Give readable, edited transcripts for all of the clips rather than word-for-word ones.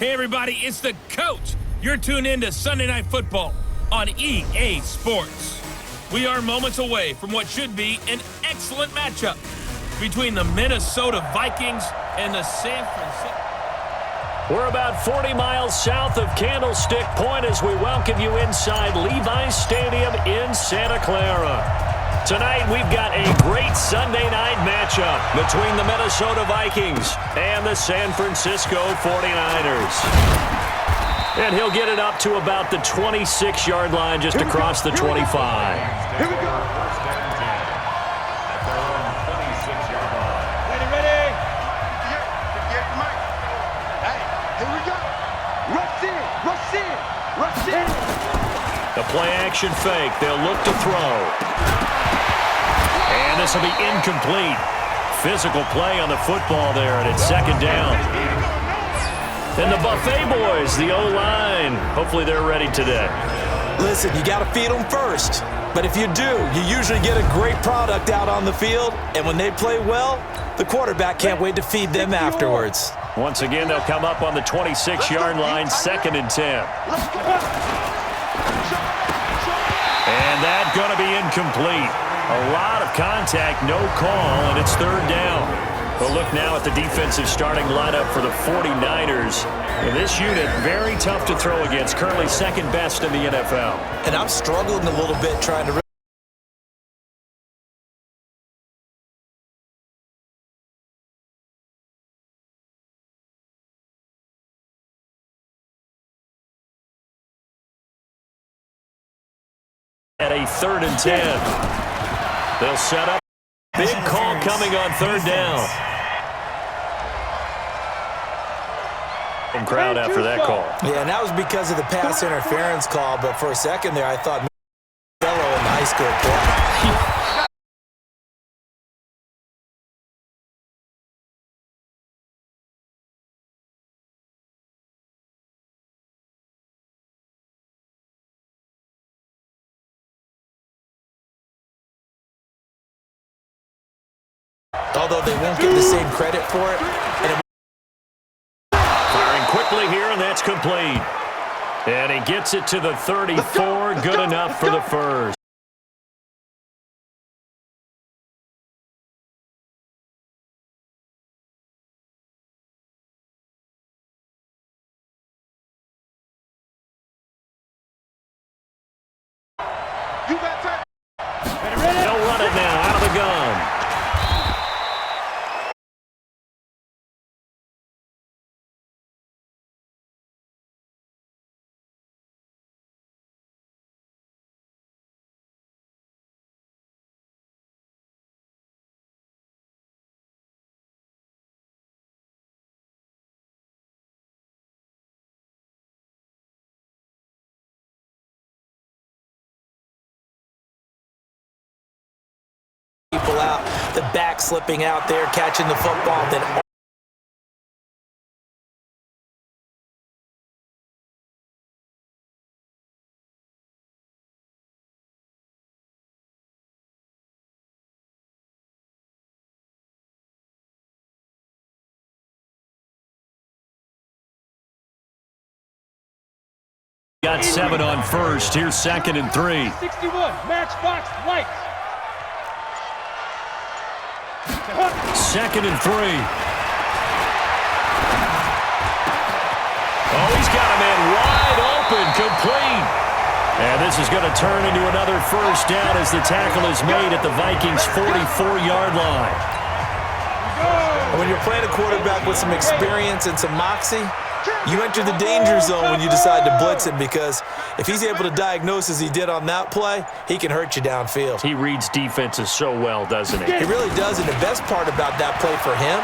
Hey everybody, it's the coach. You're tuned in to Sunday Night Football on EA Sports. We are moments away from what should be an excellent matchup between the Minnesota Vikings and the San Francisco. We're about 40 miles south of Candlestick Point as we welcome you inside Levi's Stadium in Santa Clara. Tonight, we've got a great Sunday night matchup between the Minnesota Vikings and the San Francisco 49ers. And he'll get it up to about the 26-yard line just across the 25. Here we go. First down and 10. At their own 26-yard line. Ready. Get Mike. Hey, here we go. Rush in. The play-action fake. They'll look to throw. And this will be incomplete. Physical play on the football there, and it's second down. And the Buffet boys, the O-line, hopefully they're ready today. Listen, you got to feed them first. But if you do, you usually get a great product out on the field. And when they play well, the quarterback can't wait to feed them afterwards. Once again, they'll come up on the 26-yard line, second and 10. And that's going to be incomplete. A lot of contact, no call, and it's third down. But look now at the defensive starting lineup for the 49ers. And this unit, very tough to throw against, currently second best in the NFL. And I'm struggling a little bit trying to at a third and 10. They'll set up. Big call coming on third down. And crowd after that call. Yeah, and that was because of the pass interference call. But for a second there, I thought fellow in high school play. Although they won't get the same credit for it. Firing quickly here, and that's complete. And he gets it to the 34. Good enough for the first. You got time. They'll run it now out of the gun. People out, the back slipping out there, catching the football, then got 7 on first. Here's second and 3. 61, Matchbox Lights. Second and 3. Oh, he's got a man wide open, complete. And this is going to turn into another first down as the tackle is made at the Vikings' 44-yard line. when you're playing a quarterback with some experience and some moxie, you enter the danger zone when you decide to blitz him, because if he's able to diagnose as he did on that play, he can hurt you downfield. He reads defenses so well, doesn't he? He really does, and the best part about that play for him,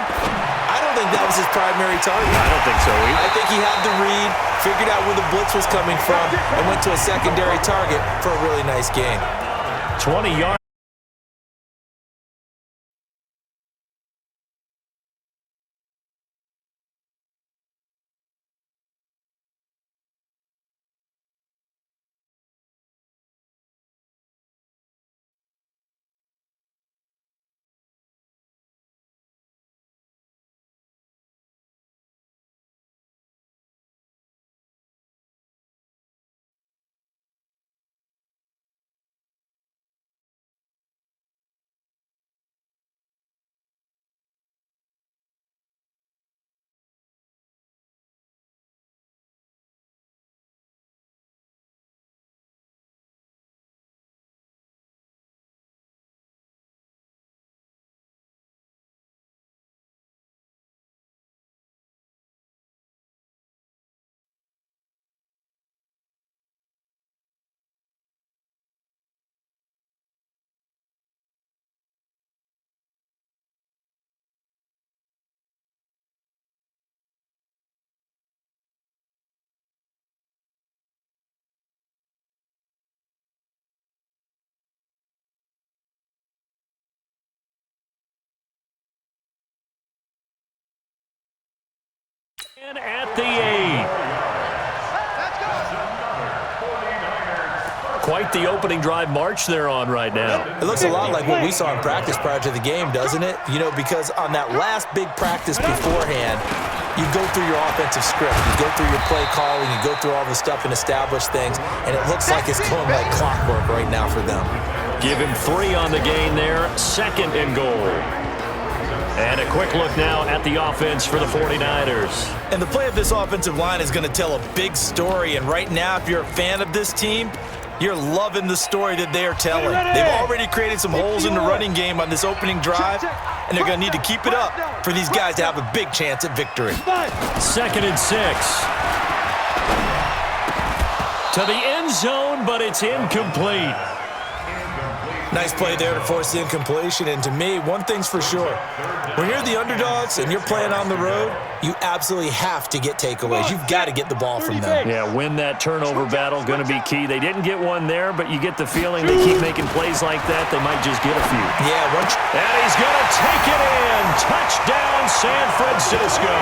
I don't think that was his primary target. I don't think so either. I think he had the read, figured out where the blitz was coming from, and went to a secondary target for a really nice gain. 20 yards. And at the 8. Quite the opening drive march they're on right now. It looks a lot like what we saw in practice prior to the game, doesn't it? You know, because on that last big practice beforehand, you go through your offensive script, you go through your play calling, you go through all the stuff and establish things, and it looks like it's going like clockwork right now for them. Give him 3 on the gain there, 2nd and goal. And a quick look now at the offense for the 49ers. And the play of this offensive line is going to tell a big story, and right now, if you're a fan of this team, you're loving the story that they are telling. They've already created some holes in the running game on this opening drive, and they're going to need to keep it up for these guys to have a big chance at victory. 2nd and 6. To the end zone, but it's incomplete. Nice play there to force the incompletion, and to me, one thing's for sure. When you're the underdogs and you're playing on the road, you absolutely have to get takeaways. You've got to get the ball from them. Yeah, win that turnover battle, going to be key. They didn't get one there, but you get the feeling they keep making plays like that, they might just get a few. Yeah, and he's going to take it in. Touchdown, San Francisco.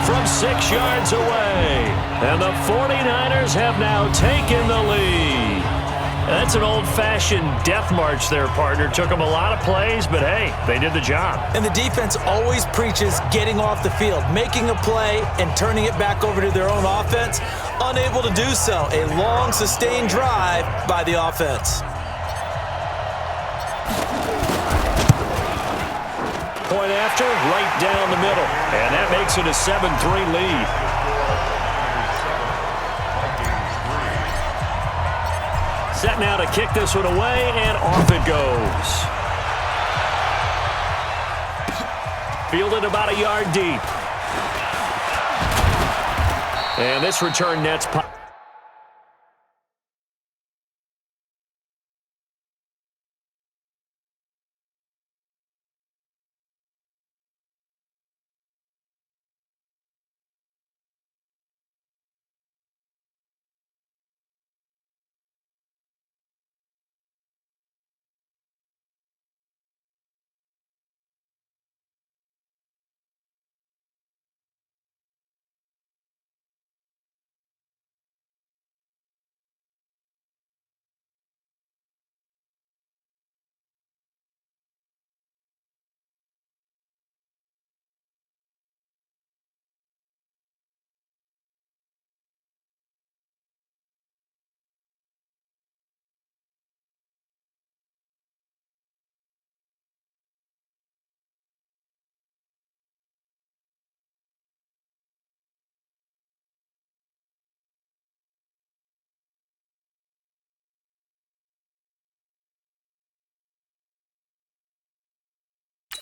From 6 yards away. And the 49ers have now taken the lead. That's an old-fashioned death march there, partner. Took them a lot of plays, but hey, they did the job. And the defense always preaches getting off the field, making a play, and turning it back over to their own offense. Unable to do so. A long, sustained drive by the offense. Point after, right down the middle. And that makes it a 7-3 lead. Set now to kick this one away, and off it goes. Fielded about a yard deep. And this return nets.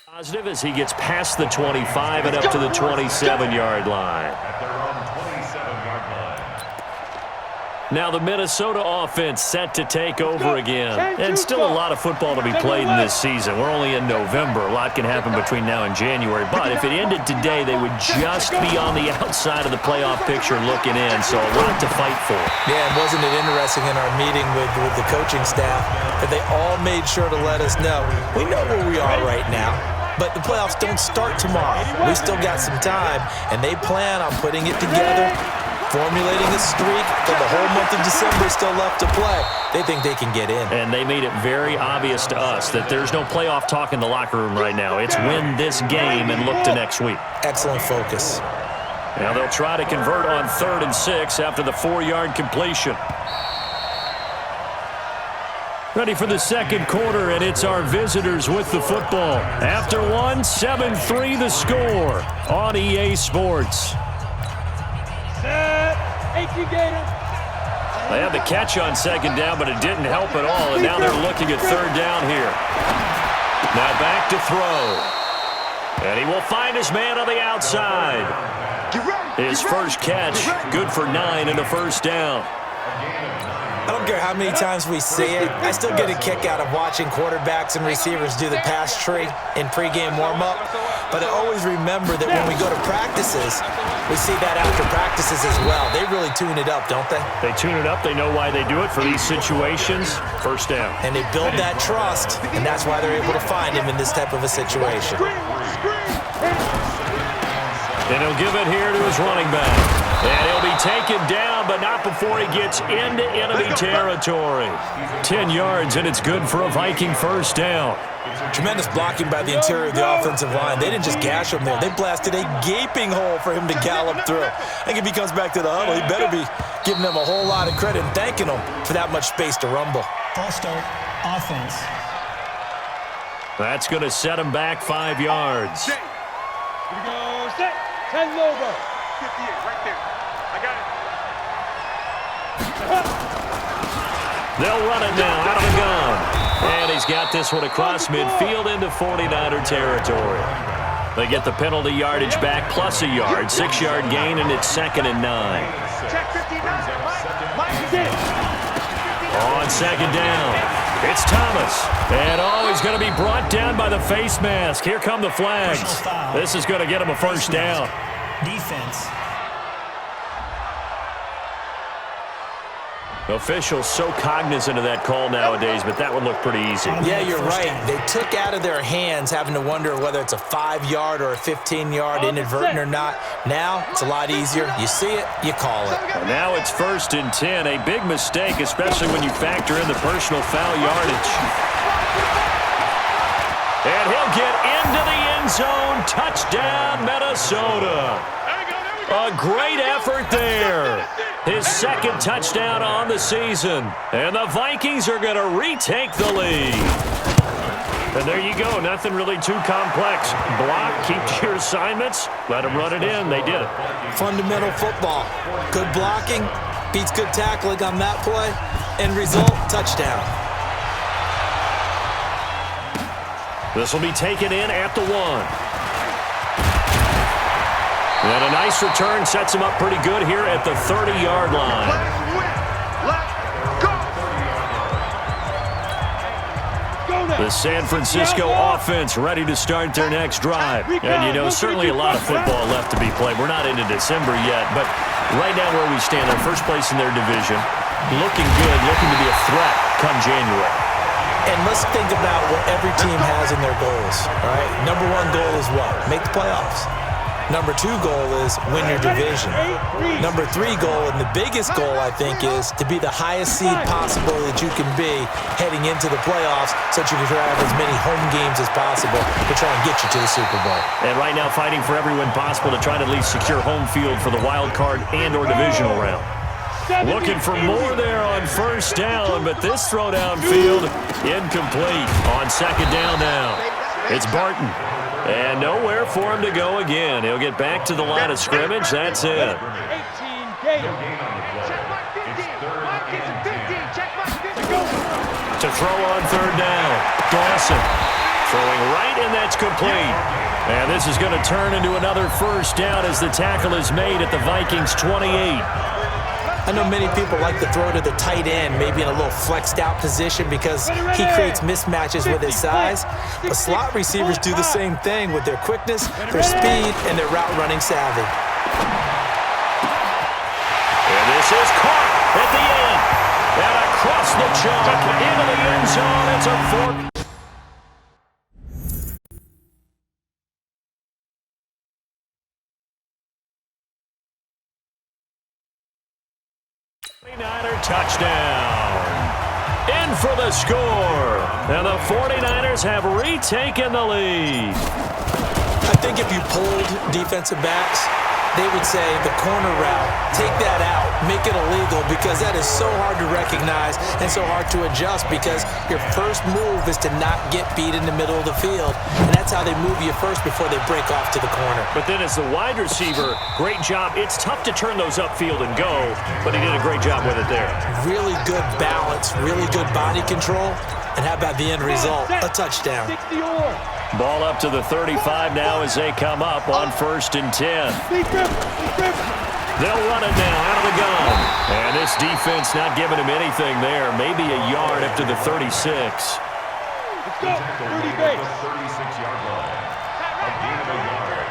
Positive as he gets past the 25 and up to the 27-yard line. At their own 27-yard line. Now the Minnesota offense set to take over again. And still a lot of football to be played in this season. We're only in November. A lot can happen between now and January. But if it ended today, they would just be on the outside of the playoff picture looking in. So a lot to fight for. Yeah, and wasn't it interesting in our meeting with the coaching staff that they all made sure to let us know, we know where we are right now. But the playoffs don't start tomorrow. We still got some time, and they plan on putting it together, formulating a streak, but the whole month of December is still left to play. They think they can get in. And they made it very obvious to us that there's no playoff talk in the locker room right now. It's win this game and look to next week. Excellent focus. Now they'll try to convert on 3rd and 6 after the 4-yard completion. Ready for the second quarter, and it's our visitors with the football. After one, 7-3 the score on EA Sports. Set. 18 Gator. They had the catch on 2nd down, but it didn't help at all, and now they're looking at 3rd down here. Now back to throw. And he will find his man on the outside. His first catch, good for 9 and a first down. I don't care how many times we see it. I still get a kick out of watching quarterbacks and receivers do the pass tree in pregame warm-up. But I always remember that when we go to practices, we see that after practices as well. They really tune it up, don't they? They tune it up. They know why they do it for these situations. First down. And they build that trust, and that's why they're able to find him in this type of a situation. And he'll give it here to his running back. And he'll be taken down, but not before he gets into enemy territory. 10 yards, and it's good for a Viking first down. Tremendous blocking by the interior of the offensive line. They didn't just gash him there. They blasted a gaping hole for him to gallop through. I think if he comes back to the huddle, he better be giving them a whole lot of credit and thanking them for that much space to rumble. False start, offense. That's going to set him back 5 yards. Here we go, set. 10 Lobo. 58, right there. I got it. They'll run it now out of the gun. And he's got this one across midfield into 49er territory. They get the penalty yardage back plus a yard. 6-yard gain, and it's 2nd and 9. Check 59. On 2nd down, it's Thomas. And he's going to be brought down by the face mask. Here come the flags. This is going to get him a first down. Defense. Officials so cognizant of that call nowadays, but that one looked pretty easy. Yeah, you're right. They took out of their hands having to wonder whether it's a 5-yard or a 15-yard inadvertent or not. Now, it's a lot easier. You see it, you call it. And now it's 1st and 10. A big mistake, especially when you factor in the personal foul yardage. And he'll get into the end zone. Touchdown, Minnesota. A great effort there. His 2nd touchdown on the season. And the Vikings are going to retake the lead. And there you go. Nothing really too complex. Block, keep to your assignments, let them run it in. They did it. Fundamental football. Good blocking, beats good tackling on that play. End result, touchdown. This will be taken in at the 1. And a nice return sets him up pretty good here at the 30-yard line. The San Francisco offense ready to start their next drive. And, certainly a lot of football left to be played. We're not into December yet, but right now where we stand, they're first place in their division. Looking good, looking to be a threat come January. And let's think about what every team has in their goals, all right? Number 1 goal is what? Make the playoffs. Number 2 goal is win your division. Number 3 goal, and the biggest goal, I think, is to be the highest seed possible that you can be heading into the playoffs so that you can have as many home games as possible to try and get you to the Super Bowl. And right now fighting for every win possible to try to at least secure home field for the wild card and or divisional round. Looking for more there on 1st down, but this throw downfield incomplete on 2nd down now. It's Barton. And nowhere for him to go again. He'll get back to the line of scrimmage. That's it. 18 game. To throw on 3rd down. Dawson throwing right, and that's complete. And this is going to turn into another first down as the tackle is made at the Vikings 28. I know many people like to throw to the tight end, maybe in a little flexed out position because he creates mismatches with his size. But slot receivers do the same thing with their quickness, their speed, and their route running savvy. And this is caught at the end. And across the chalk into the end zone. It's a 4. 49er touchdown. In for the score. And the 49ers have retaken the lead. I think if you polled defensive backs, they would say the corner route, take that out, make it illegal, because that is so hard to recognize and so hard to adjust because your first move is to not get beat in the middle of the field. And that's how they move you first before they break off to the corner. But then as the wide receiver, great job. It's tough to turn those upfield and go, but he did a great job with it there. Really good balance, really good body control. And how about the end result? A touchdown. 60 Ball up to the 35 now as they come up on 1st and 10. They'll run it now out of the gun. And this defense not giving him anything there. Maybe a yard up to the 36. Let's go. 30 base. 36-yard line. A gain of a yard.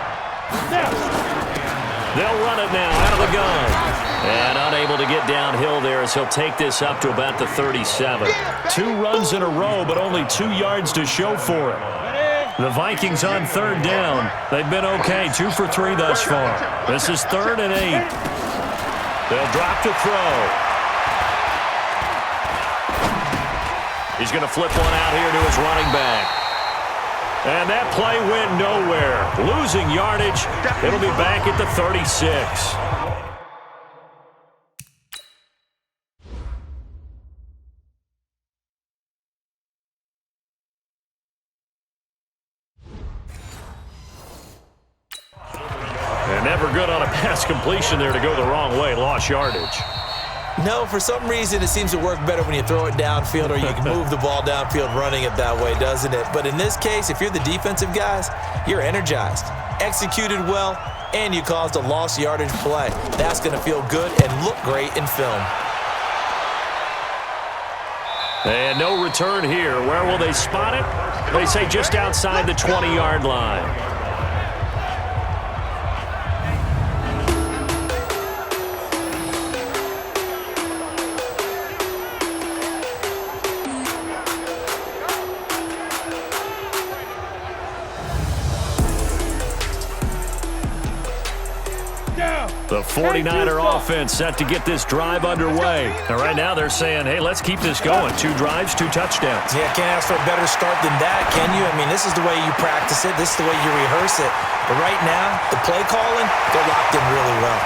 They'll run it now out of the gun. And unable to get downhill there as he'll take this up to about the 37. 2 runs in a row, but only 2 yards to show for it. Ready? The Vikings on third down. They've been okay, 2 for 3 thus far. This is 3rd and 8. They'll drop to throw. He's going to flip one out here to his running back. And that play went nowhere. Losing yardage. It'll be back at the 36. And never good on a pass completion there to go the wrong way. Lost yardage. No, for some reason it seems to work better when you throw it downfield or you can move the ball downfield running it that way, doesn't it? But in this case, if you're the defensive guys, you're energized, executed well, and you caused a lost yardage play. That's going to feel good and look great in film. And no return here. Where will they spot it? They say just outside the 20-yard line. The 49er offense set to get this drive underway. And right now they're saying, hey, let's keep this going. 2 drives, 2 touchdowns. Yeah, can't ask for a better start than that, can you? I mean, this is the way you practice it. This is the way you rehearse it. But right now, the play calling, they're locked in really well.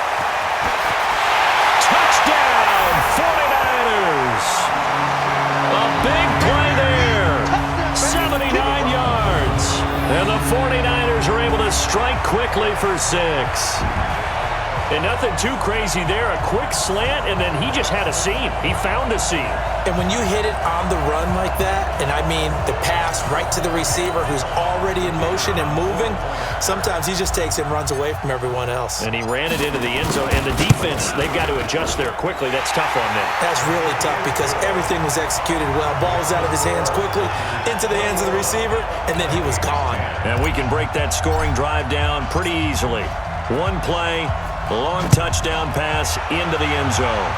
Touchdown, 49ers! A big play there. 79 yards. And the 49ers are able to strike quickly for 6. And nothing too crazy there. A quick slant, and then he just had a seam. He found a seam. And when you hit it on the run like that, and I mean the pass right to the receiver who's already in motion and moving, sometimes he just takes it and runs away from everyone else. And he ran it into the end zone. And the defense, they've got to adjust there quickly. That's tough on them. That's really tough because everything was executed well. Ball was out of his hands quickly, into the hands of the receiver, and then he was gone. And we can break that scoring drive down pretty easily. One play. Long touchdown pass into the end zone.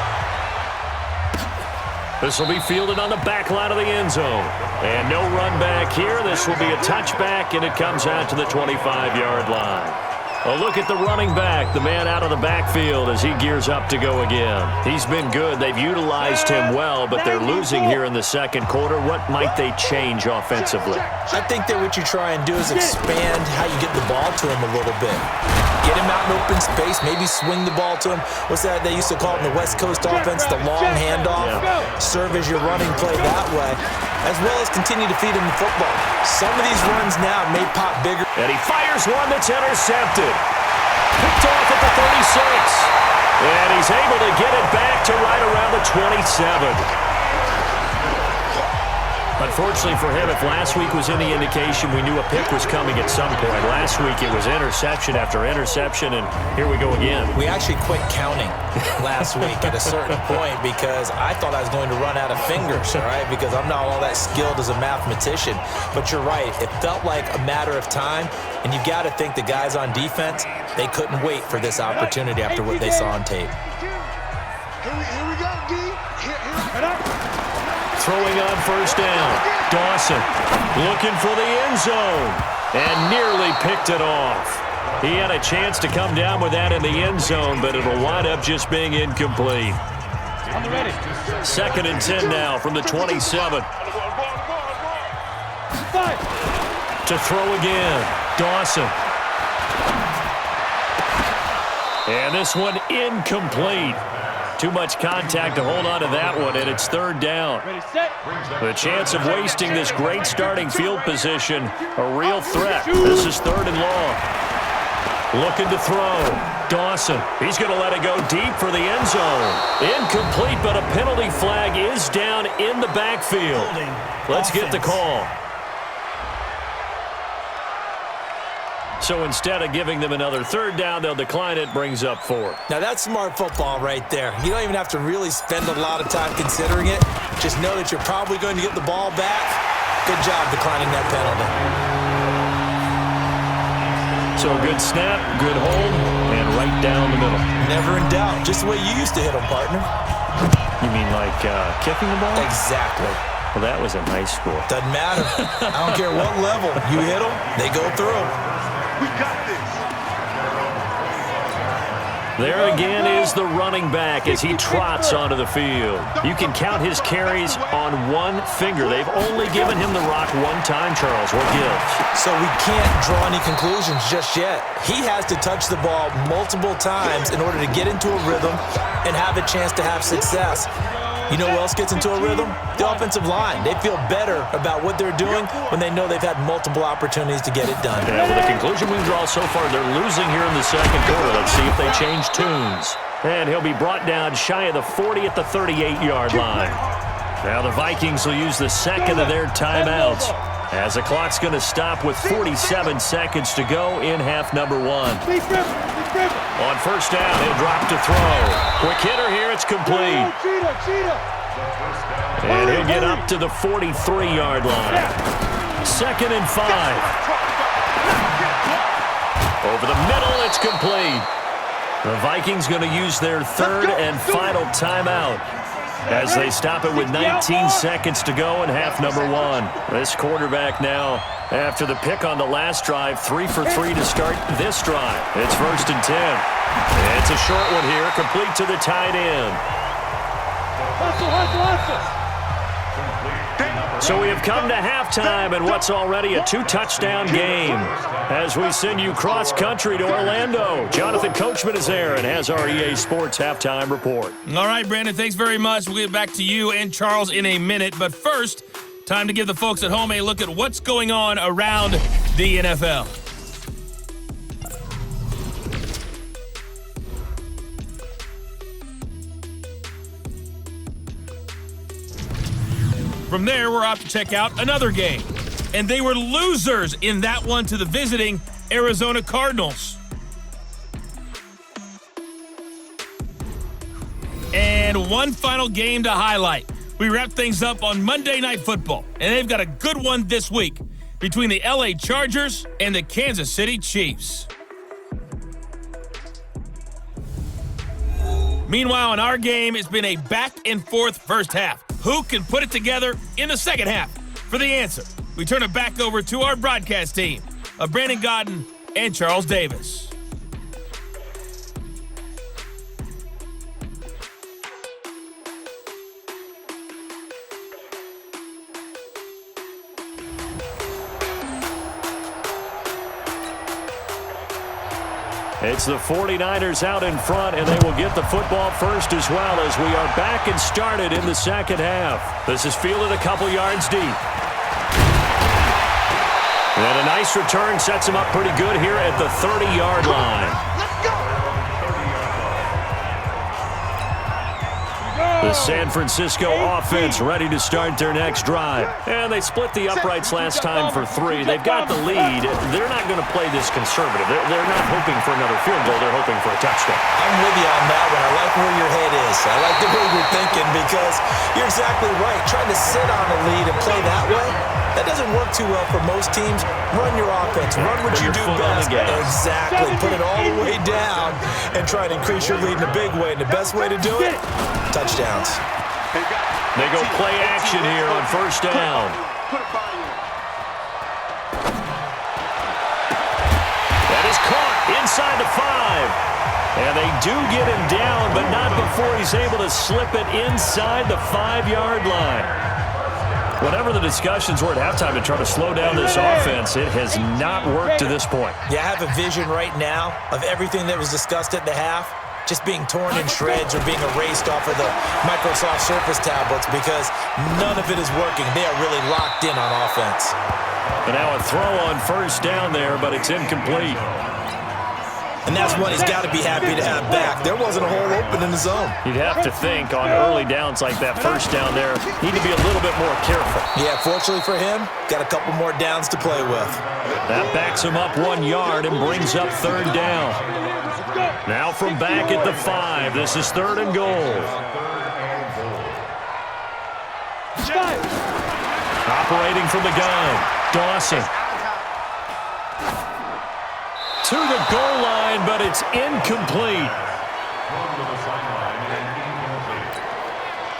This will be fielded on the back line of the end zone. And no run back here. This will be a touchback, and it comes out to the 25-yard line. A look at the running back, the man out of the backfield as he gears up to go again. He's been good. They've utilized him well, but they're losing here in the second quarter. What might they change offensively? I think that what you try and do is expand how you get the ball to him a little bit. Get him out in open space, maybe swing the ball to him. What's that they used to call it in the West Coast offense, the long handoff? Yeah. Serve as your running play that way, as well as continue to feed him the football. Some of these runs now may pop bigger. And he fires one that's intercepted. Picked off at the 36. And he's able to get it back to right around the 27. Unfortunately for him, if last week was any indication, we knew a pick was coming at some point. Last week it was interception after interception, and here we go again. We actually quit counting last week at a certain point because I thought I was going to run out of fingers, all right, because I'm not all that skilled as a mathematician. But you're right. It felt like a matter of time, and you got to think the guys on defense, they couldn't wait for this opportunity after what they saw on tape. Here we go, D. Throwing on first down. Dawson looking for the end zone and nearly picked it off. He had a chance to come down with that in the end zone, but it'll wind up just being incomplete. On the ready. 2nd and 10 now from the 27. 5. To throw again. Dawson. And this one incomplete. Too much contact to hold on to that one, and it's 3rd down. Ready, set. The chance of wasting this great starting field position, a real threat. This is 3rd and long. Looking to throw. Dawson, he's going to let it go deep for the end zone. Incomplete, but a penalty flag is down in the backfield. Let's get the call. So instead of giving them another 3rd down, they'll decline it, brings up 4. Now that's smart football right there. You don't even have to really spend a lot of time considering it. Just know that you're probably going to get the ball back. Good job declining that penalty. So a good snap, good hold, and right down the middle. Never in doubt. Just the way you used to hit them, partner. You mean like kicking the ball? Exactly. Well, that was in high school. Doesn't matter. I don't care what level. You hit them, they go through. We got this. There again is the running back as he trots onto the field. You can count his carries on one finger. They've only given him the rock one time, Charles. What gives? So we can't draw any conclusions just yet. He has to touch the ball multiple times in order to get into a rhythm and have a chance to have success. You know who else gets into a rhythm? The offensive line. They feel better about what they're doing when they know they've had multiple opportunities to get it done. Yeah, well, the conclusion we draw so far, they're losing here in the second quarter. Let's see if they change tunes. And he'll be brought down shy of the 40 at the 38-yard line. Now the Vikings will use the second of their timeouts as the clock's going to stop with 47 seconds to go in half number one. On first down, he'll drop to throw. Quick hitter here, it's complete. And he'll get up to the 43-yard line. Second and 5. Over the middle, it's complete. The Vikings going to use their third and final timeout as they stop it with 19 seconds to go in half number one. This quarterback now, after the pick on the last drive, 3 for 3 to start this drive. It's first and 10. It's a short one here, complete to the tight end. So we have come to halftime and what's already a 2-touchdown game as we send you cross-country to Orlando. Jonathan Coachman is there and has our EA Sports halftime report. All right, Brandon, thanks very much. We'll get back to you and Charles in a minute. But first, time to give the folks at home a look at what's going on around the NFL. From there, we're off to check out another game. And they were losers in that one to the visiting Arizona Cardinals. And one final game to highlight. We wrap things up on Monday Night Football, and they've got a good one this week between the LA Chargers and the Kansas City Chiefs. Meanwhile, in our game, it's been a back-and-forth first half. Who can put it together in the second half? For the answer, we turn it back over to our broadcast team of Brandon Gaudin and Charles Davis. It's the 49ers out in front, and they will get the football first as well as we are back and started in the second half. This is fielded a couple yards deep. And a nice return sets him up pretty good here at the 30-yard line. The San Francisco offense ready to start their next drive. And they split the uprights last time for 3. They've got the lead. They're not going to play this conservative. They're not hoping for another field goal. They're hoping for a touchdown. I'm with you on that one. I like where your head is. I like the way you're thinking because you're exactly right. Trying to sit on a lead and play that way, that doesn't work too well for most teams. Run your offense. Run what you do best. Exactly. Put it all the way down and try and increase your lead in a big way. And the best way to do it, touchdowns. They go play action here on first down. That is caught inside the 5. And they do get him down, but not before he's able to slip it inside the 5-yard line. Whatever the discussions were at halftime to try to slow down this offense, it has not worked to this point. Yeah, I have a vision right now of everything that was discussed at the half just being torn in shreds or being erased off of the Microsoft Surface tablets because none of it is working. They are really locked in on offense. And now a throw on first down there, but it's incomplete. And that's one he's got to be happy to have back. There wasn't a hole open in the zone. You'd have to think on early downs like that first down there, need to be a little bit more careful. Yeah, fortunately for him, got a couple more downs to play with. That backs him up 1 yard and brings up third down. Now from back at the 5, this is third and goal. Operating from the gun, Dawson. To the goal line, but it's incomplete.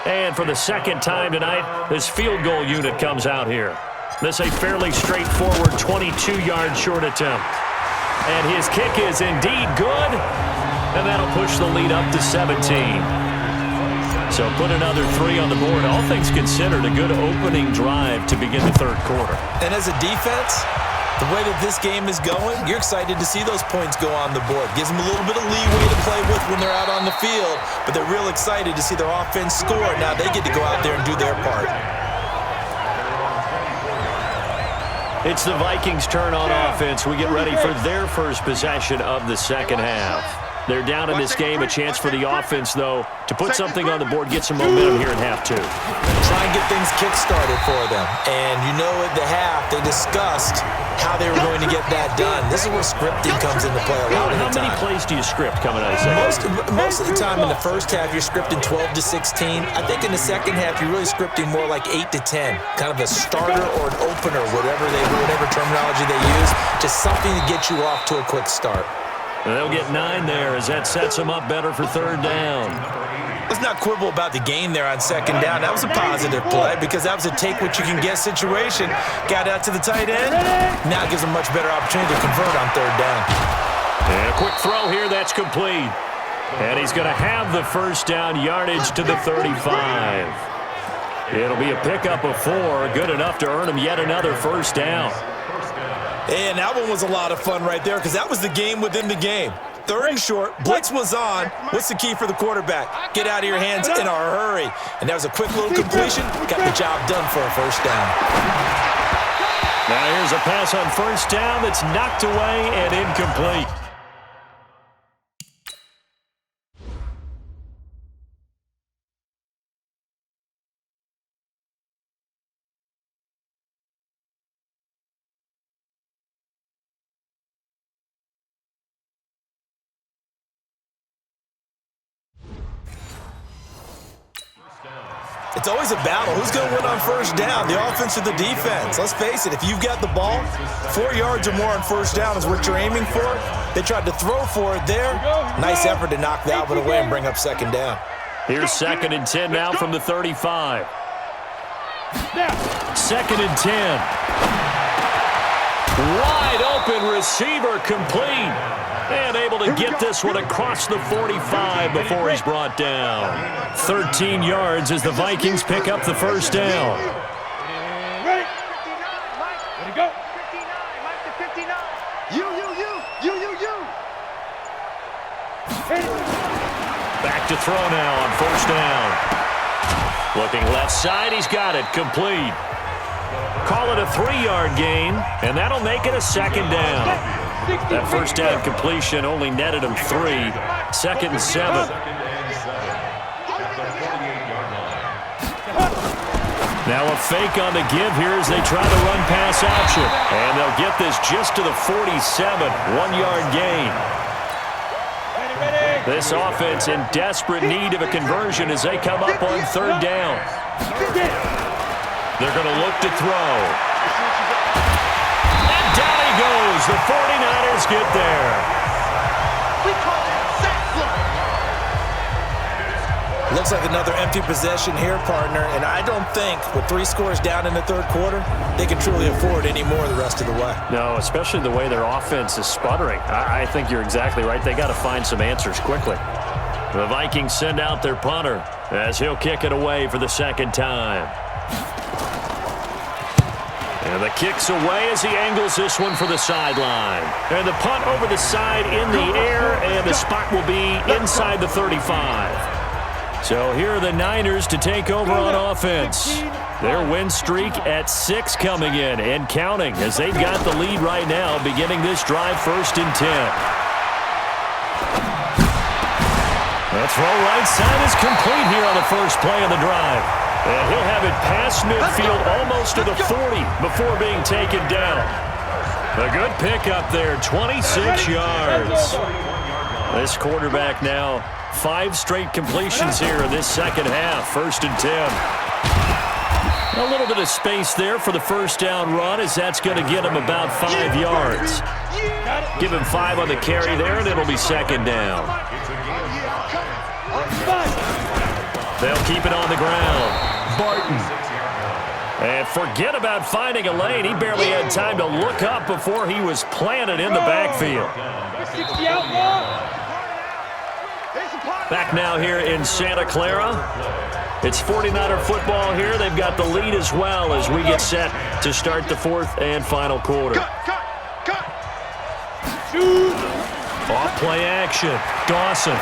And for the second time tonight, this field goal unit comes out here. This is a fairly straightforward 22-yard short attempt. And his kick is indeed good, and that'll push the lead up to 17. So put another 3 on the board. All things considered, a good opening drive to begin the third quarter. And as a defense, the way that this game is going, you're excited to see those points go on the board. Gives them a little bit of leeway to play with when they're out on the field, but they're real excited to see their offense score. Now they get to go out there and do their part. It's the Vikings' turn on offense. We get ready for their first possession of the second half. They're down in this game. A chance for the offense, though, to put something on the board, get some momentum here in half 2. Try and get things kick-started for them. And you know at the half, they discussed how they were going to get that done. This is where scripting comes into play a lot of the time. How many plays do you script coming out of the second? Most of the time in the first half, you're scripting 12 to 16. I think in the second half, you're really scripting more like 8 to 10. Kind of a starter or an opener, whatever terminology they use. Just something to get you off to a quick start. And they'll get 9 there as that sets them up better for third down. Let's not quibble about the gain there on second down. That was a positive play because that was a take-what-you-can-get situation. Got out to the tight end. Now it gives them a much better opportunity to convert on third down. And a quick throw here. That's complete. And he's going to have the first down yardage to the 35. It'll be a pickup of 4. Good enough to earn him yet another first down. And that one was a lot of fun right there because that was the game within the game. Third and short, blitz was on. What's the key for the quarterback? Get out of your hands in a hurry. And that was a quick little completion. Got the job done for a first down. Now here's a pass on first down that's knocked away and incomplete. It's always a battle. Who's going to win on first down, the offense or the defense? Let's face it, if you've got the ball, 4 yards or more on first down is what you're aiming for. They tried to throw for it there. Nice effort to knock that one away and bring up second down. Here's 2nd and 10 now from the 35. 2nd and 10. Wide open receiver complete. And able to get this one across the 45 before he's brought down. 13 yards as the Vikings pick up the first down. Ready to go. 59, Mike to 59. You. Back to throw now on first down. Looking left side, he's got it, complete. Call it a 3-yard gain, and that'll make it a second down. That first down completion only netted him 3. 2nd and 7. Now a fake on the give here as they try to run pass option. And they'll get this just to the 47. 1-yard gain. This offense in desperate need of a conversion as they come up on third down. They're going to look to throw. And down he goes. The 49ers get there. We call that sack fly. Looks like another empty possession here, partner, and I don't think with 3 scores down in the third quarter, they can truly afford any more the rest of the way. No, especially the way their offense is sputtering. I think you're exactly right. They got to find some answers quickly. The Vikings send out their punter as he'll kick it away for the second time. And the kick's away as he angles this one for the sideline. And the punt over the side in the air, and the spot will be inside the 35. So here are the Niners to take over on offense. Their win streak at 6 coming in and counting as they've got the lead right now beginning this drive 1st and 10. The throw right side is complete here on the first play of the drive. And he'll have it past midfield almost to the 40 before being taken down. A good pickup there, 26 yards. This quarterback now 5 straight completions here in this second half, 1st and 10. A little bit of space there for the first down run as that's going to get him about 5 yards. Give him 5 on the carry there, and it'll be second down. They'll keep it on the ground. Barton. And forget about finding a lane. He barely had time to look up before he was planted in the backfield. 60 outlaw. Back now here in Santa Clara. It's 49er football here. They've got the lead as well as we get set to start the fourth and final quarter. Off play action. Dawson.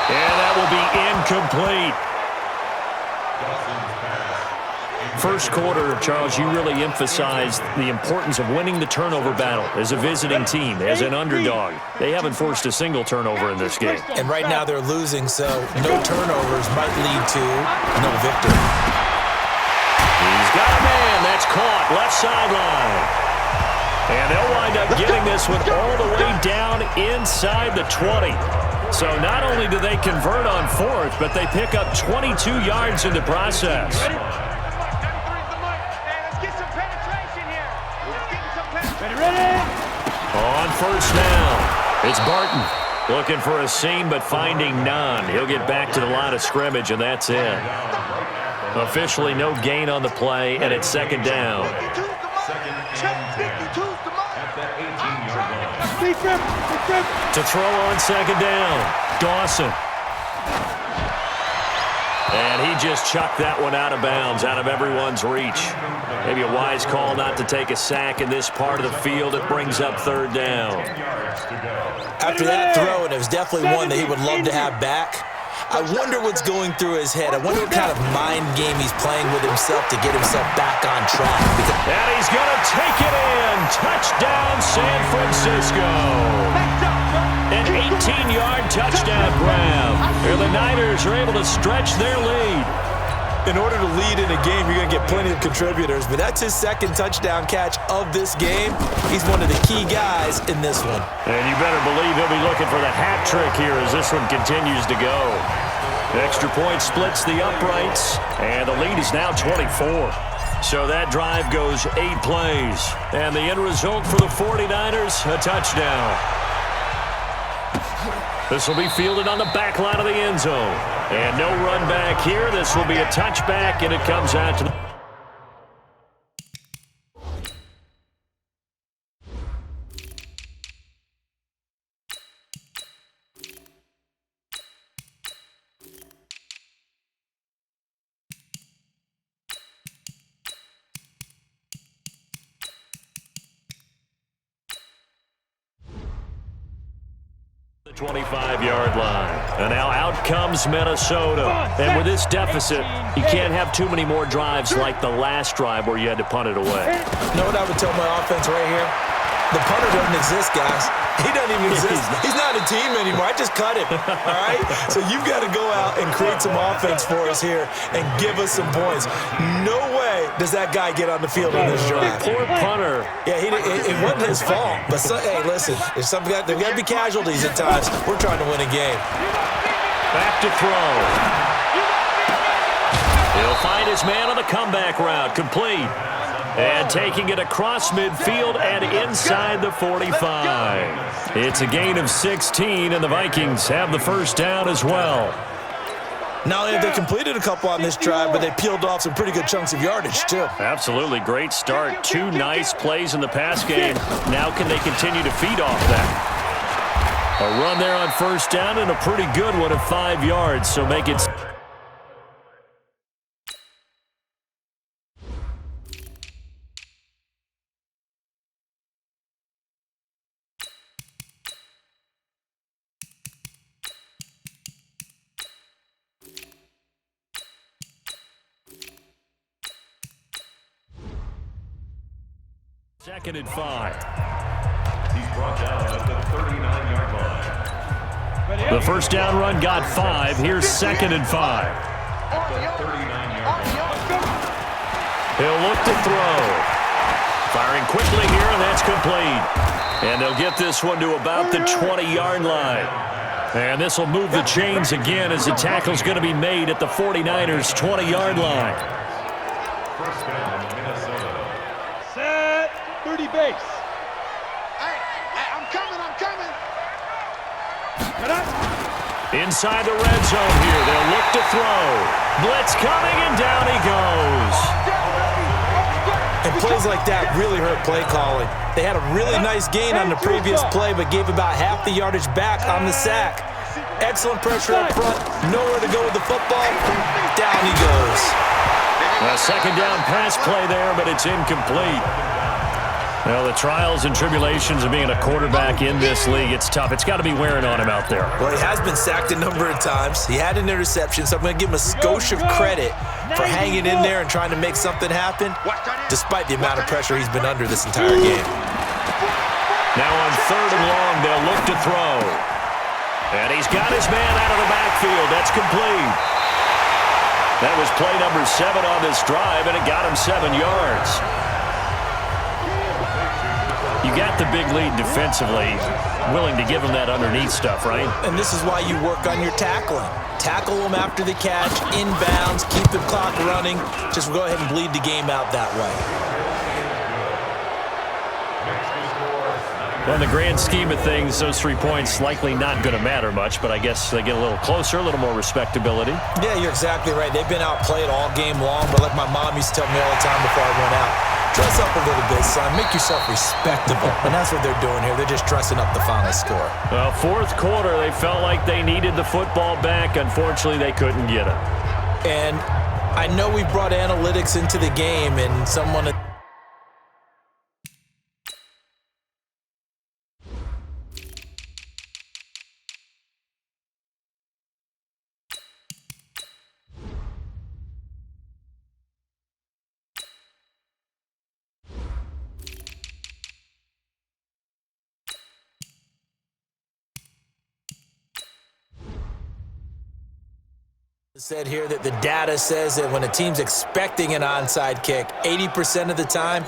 And that will be incomplete. First quarter, Charles, you really emphasized the importance of winning the turnover battle as a visiting team, as an underdog. They haven't forced a single turnover in this game. And right now they're losing, so no turnovers might lead to no victory. He's got a man. That's caught. Left sideline. And they'll wind up getting this one all the way down inside the 20. So not only do they convert on fourth, but they pick up 22 yards in the process. On first down, it's Barton. Looking for a seam, but finding none. He'll get back to the line of scrimmage, and that's it. Officially no gain on the play, and it's second down. To throw on second down, Dawson. And he just chucked that one out of bounds, out of everyone's reach. Maybe a wise call not to take a sack in this part of the field. It brings up third down. After that throw, and it was definitely one that he would love to have back, I wonder what's going through his head. I wonder what kind of mind game he's playing with himself to get himself back on track. And he's going to take it in. Touchdown, San Francisco. An 18-yard touchdown grab. Here the Niners are able to stretch their lead. In order to lead in a game, you're going to get plenty of contributors, but that's his second touchdown catch of this game. He's one of the key guys in this one. And you better believe he'll be looking for the hat trick here as this one continues to go. Extra point splits the uprights, and the lead is now 24. So that drive goes 8 plays. And the end result for the 49ers, a touchdown. This will be fielded on the back line of the end zone. And no run back here. This will be a touchback, and it comes out to the... the 25-yard line. And now out comes Minnesota. And with this deficit, you can't have too many more drives like the last drive where you had to punt it away. You know what I would tell my offense right here? The punter doesn't exist, guys. He doesn't even exist. He's not a team anymore. I just cut him, all right? So you've got to go out and create some offense for us here and give us some points. No way does that guy get on the field on this drive. Poor punter. Yeah, it wasn't his fault. But, hey, listen, there's got to be casualties at times. We're trying to win a game. Back to throw. He'll find his man on the comeback route. Complete. And taking it across midfield and inside the 45. It's a gain of 16, and the Vikings have the first down as well. Not only have they completed a couple on this drive, but they peeled off some pretty good chunks of yardage, too. Absolutely. Great start. 2 nice plays in the pass game. Now can they continue to feed off that? A run there on first down and a pretty good one of 5 yards, so make it... Second and 5. He's brought down at the 39-yard line. The first down run got 5. Here's second and 5. At the 39-yard line. He'll look to throw. Firing quickly here, and that's complete. And they'll get this one to about the 20-yard line. And this will move the chains again as the tackle's going to be made at the 49ers' 20-yard line. First down, Minnesota. Set. 30 base. Hey, I'm coming. Get up. Inside the red zone here. They'll look to throw. Blitz coming, and down he goes. And plays like that really hurt play calling. They had a really nice gain on the previous play, but gave about half the yardage back on the sack. Excellent pressure up front. Nowhere to go with the football. Down he goes. A second down pass play there, but it's incomplete. Well, the trials and tribulations of being a quarterback in this league, it's tough. It's got to be wearing on him out there. Well, he has been sacked a number of times. He had an interception, so I'm going to give him a skosh of credit for hanging in there and trying to make something happen, despite the amount of pressure he's been under this entire game. Now on 3rd and long, they'll look to throw. And he's got his man out of the backfield. That's complete. That was play number 7 on this drive, and it got him 7 yards. You got the big lead defensively, willing to give him that underneath stuff, right? And this is why you work on your tackling. Tackle them after the catch, inbounds, keep the clock running. Just go ahead and bleed the game out that way. Well, in the grand scheme of things, those 3 points likely not going to matter much, but I guess they get a little closer, a little more respectability. Yeah, you're exactly right. They've been outplayed all game long, but like my mom used to tell me all the time before I went out, dress up a little bit, son. Make yourself respectable. And that's what they're doing here. They're just dressing up the final score. Well, 4th quarter, they felt like they needed the football back. Unfortunately, they couldn't get it. And I know we brought analytics into the game, and someone... said here that the data says that when a team's expecting an onside kick, 80% of the time,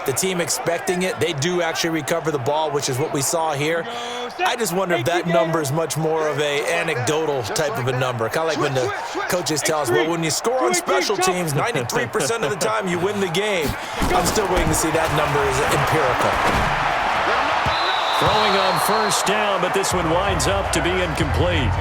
the team expecting it, they do actually recover the ball, which is what we saw here. I just wonder if that number is much more of a anecdotal type of a number. Kind of like when the coaches tell us, well, when you score on special teams, 93% of the time you win the game. I'm still waiting to see that number is empirical. Throwing on 1st down, but this one winds up to be incomplete.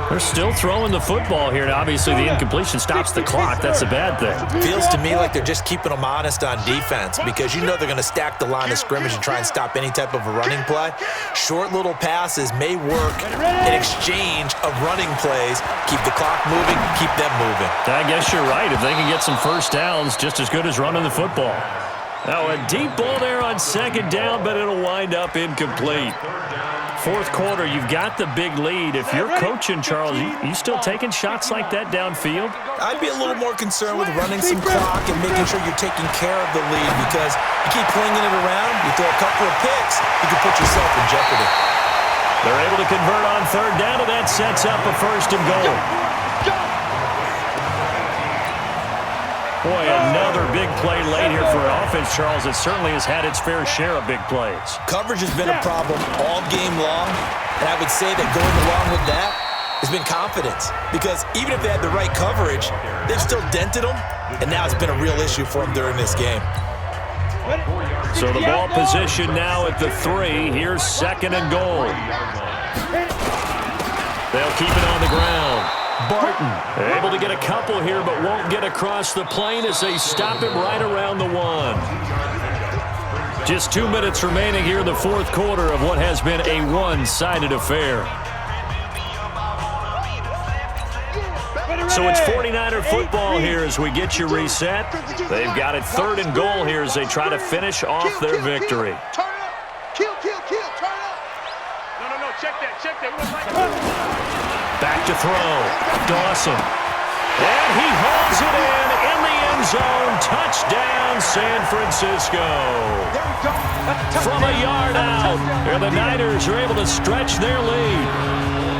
They're still throwing the football here, and obviously the incompletion stops the clock. That's a bad thing. Feels to me like they're just keeping them honest on defense because you know they're going to stack the line of scrimmage and try and stop any type of a running play. Short little passes may work in exchange of running plays. Keep the clock moving, keep them moving. I guess you're right. If they can get some 1st downs, just as good as running the football. Now a deep ball there on 2nd down, but it'll wind up incomplete. 4th quarter, you've got the big lead. If you're coaching, Charles, you still taking shots like that downfield? I'd be a little more concerned with running some clock and making sure you're taking care of the lead because you keep flinging it around, you throw a couple of picks, you can put yourself in jeopardy. They're able to convert on 3rd down, and that sets up a 1st and goal. Boy, another big play late here for an offense, Charles. It certainly has had its fair share of big plays. Coverage has been a problem all game long, and I would say that going along with that has been confidence because even if they had the right coverage, they've still dented them, and now it's been a real issue for them during this game. So the ball position now at the 3. Here's 2nd and goal. They'll keep it on the ground. Barton able to get a couple here, but won't get across the plane as they stop him right around the 1. Just 2 minutes remaining here in the 4th quarter of what has been a one-sided affair. So it's 49er football here as we get you reset. They've got it 3rd and goal here as they try to finish off their victory. Turn up. Kill, turn up. No, check that. Back to throw. Dawson. And he hauls it in the end zone. Touchdown, San Francisco. From a yard out, and the Niners are able to stretch their lead.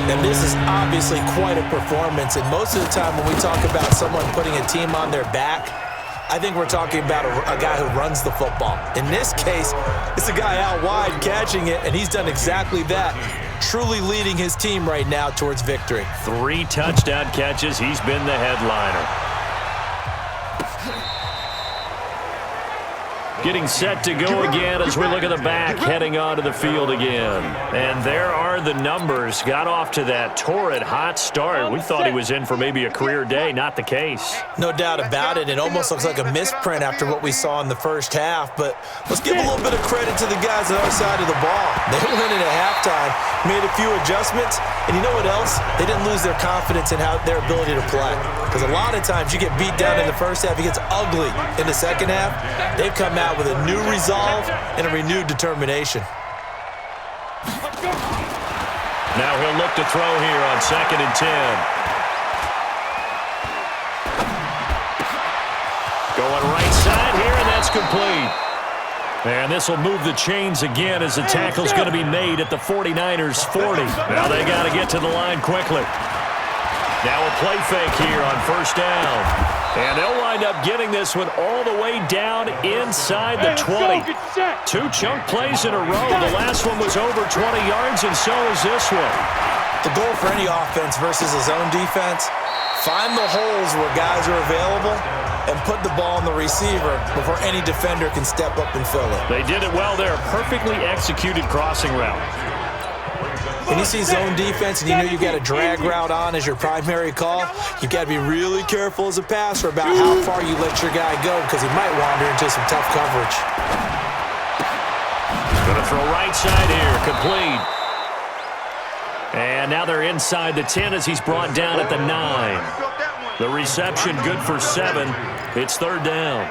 And this is obviously quite a performance. And most of the time when we talk about someone putting a team on their back, I think we're talking about a guy who runs the football. In this case, it's a guy out wide catching it, and he's done exactly that. Truly leading his team right now towards victory. 3 touchdown catches. He's been the headliner. Getting set to go again as we look at the back heading onto the field again. And there are the numbers. Got off to that torrid hot start. We thought he was in for maybe a career day. Not the case. No doubt about it. It almost looks like a misprint after what we saw in the first half. But let's give a little bit of credit to the guys on the other side of the ball. They went in at halftime, made a few adjustments, and you know what else? They didn't lose their confidence in their ability to play. Because a lot of times you get beat down in the first half, it gets ugly in the second half. They've come out with a new resolve and a renewed determination. Now he'll look to throw here on 2nd and 10. Going right side here, and that's complete. And this will move the chains again as the tackle's going to be made at the 49ers 40. Now they got to get to the line quickly. Now a play fake here on 1st down. And they'll wind up getting this one all the way down inside the 20. 2 chunk plays in a row. The last one was over 20 yards, and so is this one. The goal for any offense versus a zone defense, find the holes where guys are available and put the ball on the receiver before any defender can step up and fill it. They did it well there. Perfectly executed crossing route. When you see zone defense and you know you got a drag route on as your primary call, you've got to be really careful as a passer about how far you let your guy go because he might wander into some tough coverage. Going to throw right side here, complete. And now they're inside the 10 as he's brought down at the 9. The reception good for 7. It's 3rd down.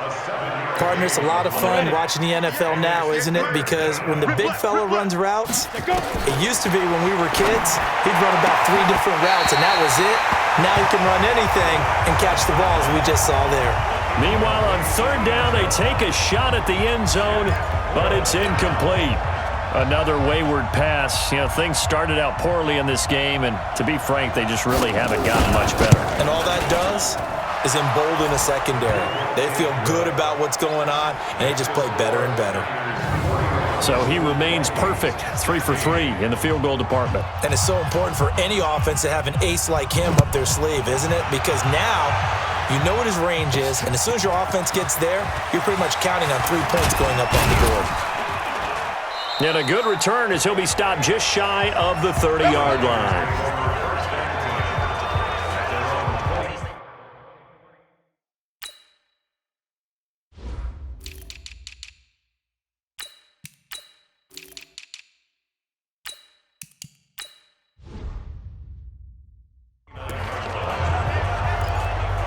Partner, it's a lot of fun watching the NFL now, isn't it? Because when the big fella runs routes, it used to be when we were kids, he'd run about 3 different routes, and that was it. Now he can run anything and catch the balls we just saw there. Meanwhile, on 3rd down, they take a shot at the end zone, but it's incomplete. Another wayward pass. You know, things started out poorly in this game, and to be frank, they just really haven't gotten much better. And all that does is embolden the secondary. They feel good about what's going on, and they just play better and better. So he remains perfect, 3 for 3 in the field goal department. And it's so important for any offense to have an ace like him up their sleeve, isn't it? Because now you know what his range is, and as soon as your offense gets there, you're pretty much counting on 3 points going up on the board. And a good return as he'll be stopped just shy of the 30-yard line.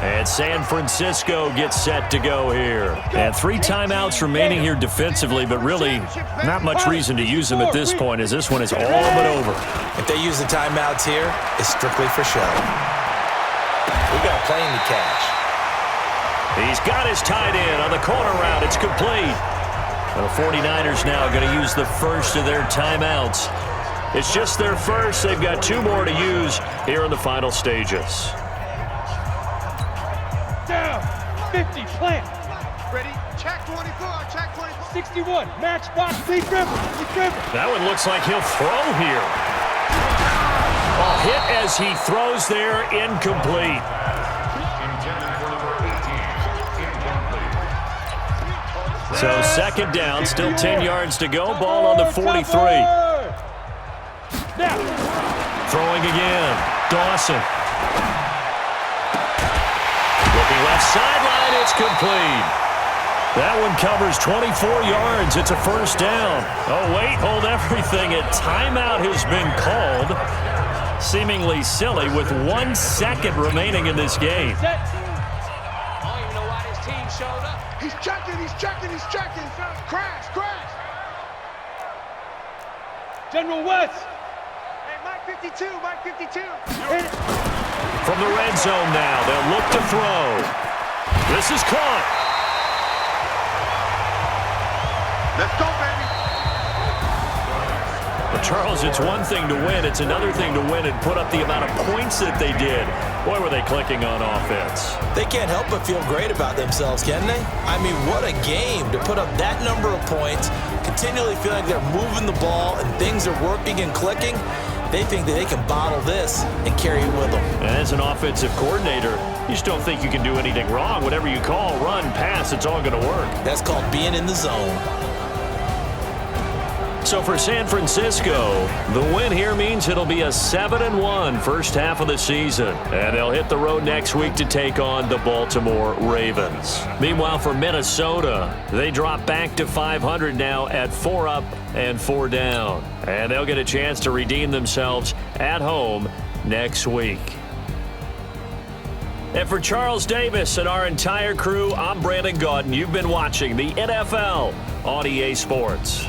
And San Francisco gets set to go here. And 3 timeouts remaining here defensively, but really not much reason to use them at this point as this one is all but over. If they use the timeouts here, it's strictly for show. We got a plane to catch. He's got his tight end on the corner route. It's complete. The 49ers now going to use the first of their timeouts. It's just their first. They've got 2 more to use here in the final stages. Down. 50. Plant. Ready? Check 24. Check 24. 61. Match box. Deep dribble. Deep dribble. That one looks like he'll throw here. A hit as he throws there, incomplete. So 2nd down, still 10 yards to go. Ball on the 43. Now. Throwing again. Dawson. Looking left sideline, it's complete. That one covers 24 yards. It's a 1st down. Oh, wait, hold everything. A timeout has been called. Seemingly silly with 1 second remaining in this game. I don't even know why this team showed up. He's checking. He's checking. He's checking. Crash. Crash. General West. Hey, Mike 52. Mike 52. Hit it. From the red zone now, they'll look to throw. This is caught. Let's go, baby. But Charles, it's one thing to win. It's another thing to win and put up the amount of points that they did. Boy, were they clicking on offense. They can't help but feel great about themselves, can they? I mean, what a game to put up that number of points, continually feeling like they're moving the ball and things are working and clicking. They think that they can bottle this and carry it with them. And as an offensive coordinator, just don't think you can do anything wrong. Whatever you call, run, pass, it's all going to work. That's called being in the zone. So for San Francisco, the win here means it'll be a 7-1 first half of the season. And they'll hit the road next week to take on the Baltimore Ravens. Meanwhile, for Minnesota, they drop back to 500 now at 4 up and 4 down. And they'll get a chance to redeem themselves at home next week. And for Charles Davis and our entire crew, I'm Brandon Gaudin. You've been watching the NFL on EA Sports.